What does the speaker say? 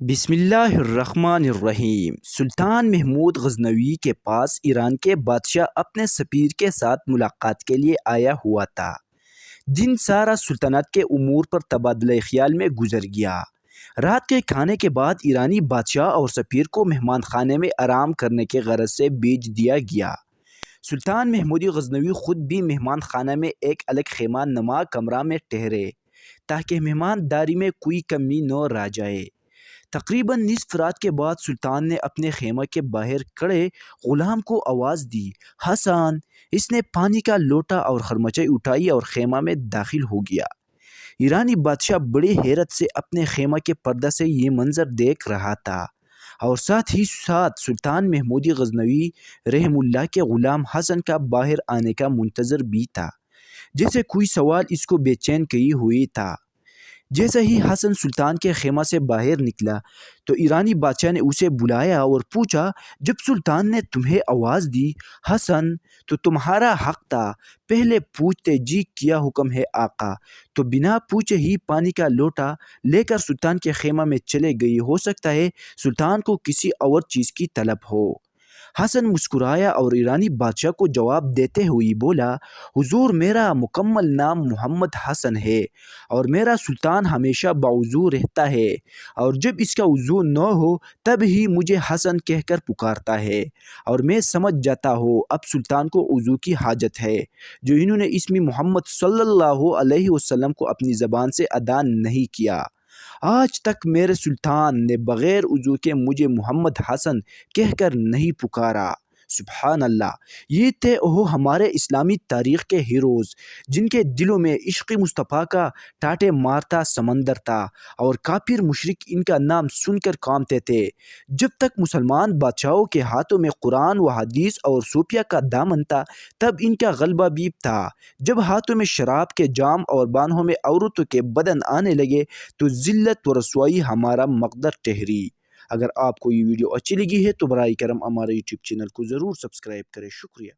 بسم اللہ الرحمن الرحیم۔ سلطان محمود غزنوی کے پاس ایران کے بادشاہ اپنے سفیر کے ساتھ ملاقات کے لیے آیا ہوا تھا۔ دن سارا سلطنت کے امور پر تبادلہ خیال میں گزر گیا۔ رات کے کھانے کے بعد ایرانی بادشاہ اور سفیر کو مہمان خانے میں آرام کرنے کے غرض سے بھیج دیا گیا۔ سلطان محمود غزنوی خود بھی مہمان خانہ میں ایک الگ خیمہ نما کمرہ میں ٹھہرے تاکہ مہمان داری میں کوئی کمی نہ رہ جائے۔ تقریباً نصف رات کے بعد سلطان نے اپنے خیمہ کے باہر کھڑے غلام کو آواز دی، حسن! اس نے پانی کا لوٹا اور خرمچائی اٹھائی اور خیمہ میں داخل ہو گیا۔ ایرانی بادشاہ بڑی حیرت سے اپنے خیمہ کے پردہ سے یہ منظر دیکھ رہا تھا اور ساتھ ہی ساتھ سلطان محمود غزنوی رحم اللہ کے غلام حسن کا باہر آنے کا منتظر بھی تھا، جیسے کوئی سوال اس کو بے چین کیے ہوئے تھا۔ جیسے ہی حسن سلطان کے خیمہ سے باہر نکلا تو ایرانی بادشاہ نے اسے بلایا اور پوچھا، جب سلطان نے تمہیں آواز دی حسن تو تمہارا حق تھا، پہلے پوچھتے جی کیا حکم ہے آقا؟ تو بنا پوچھے ہی پانی کا لوٹا لے کر سلطان کے خیمہ میں چلے گئی، ہو سکتا ہے سلطان کو کسی اور چیز کی طلب ہو۔ حسن مسکرایا اور ایرانی بادشاہ کو جواب دیتے ہوئے بولا، حضور میرا مکمل نام محمد حسن ہے اور میرا سلطان ہمیشہ باوضو رہتا ہے، اور جب اس کا وضو نہ ہو تب ہی مجھے حسن کہہ کر پکارتا ہے، اور میں سمجھ جاتا ہوں اب سلطان کو وضو کی حاجت ہے، جو انہوں نے اسم محمد صلی اللہ علیہ وسلم کو اپنی زبان سے ادا نہیں کیا۔ آج تک میرے سلطان نے بغیر وضو کے مجھے محمد حسن کہہ کر نہیں پکارا۔ سبحان اللہ! یہ تھے وہ ہمارے اسلامی تاریخ کے ہیروز جن کے دلوں میں عشق مصطفیٰ کا ٹاٹے مارتا سمندر تھا، اور کافر مشرک ان کا نام سن کر کانپتے تھے۔ جب تک مسلمان بادشاہوں کے ہاتھوں میں قرآن و حدیث اور صوفیہ کا دامن تھا تب ان کا غلبہ بھی تھا۔ جب ہاتھوں میں شراب کے جام اور بانہوں میں عورتوں کے بدن آنے لگے تو ذلت و رسوائی ہمارا مقدر ٹھہری۔ اگر آپ کو یہ ویڈیو اچھی لگی ہے تو براہ کرم ہمارے یوٹیوب چینل کو ضرور سبسکرائب کریں۔ شکریہ۔